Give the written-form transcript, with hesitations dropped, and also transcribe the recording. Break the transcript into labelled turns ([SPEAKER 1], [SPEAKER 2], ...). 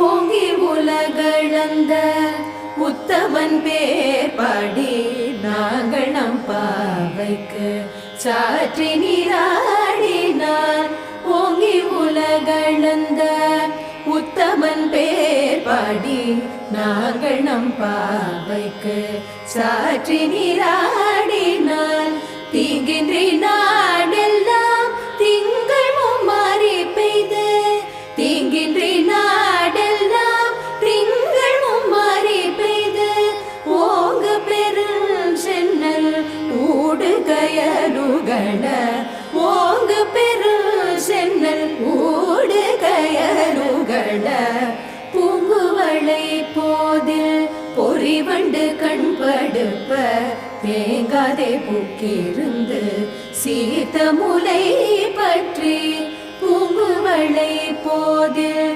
[SPEAKER 1] ஓங்கி உலகளந்த உத்தமன் பேர் பாடி நாங்கள் நம் பாவைக்கு சாற்றி நீராடினார். ஓங்கி உலகளந்த உத்தமன் பேர் பாடி நாங்கள் நம் பாவைக்கு சாற்றி நீராடினார். தீங்கின்றி நாடெல்லாம் திங்கள் மும்மாறி பெய்து, தீங்கின்றி நாடெல்லாம் திங்கள் மும்மாறி பெய்து, ஓங்க பெரும் சென்னல் ஊடு கயலுகட, ஓங்க பெரும் சென்னல் ஊடு கயலுகட, பூங்குவளை போதில் பொறிவண்டு கண்படுப்ப, தேங்காதே பூக்கிருந்து சீத்த முலை பற்றி பூங்குவளை போதில்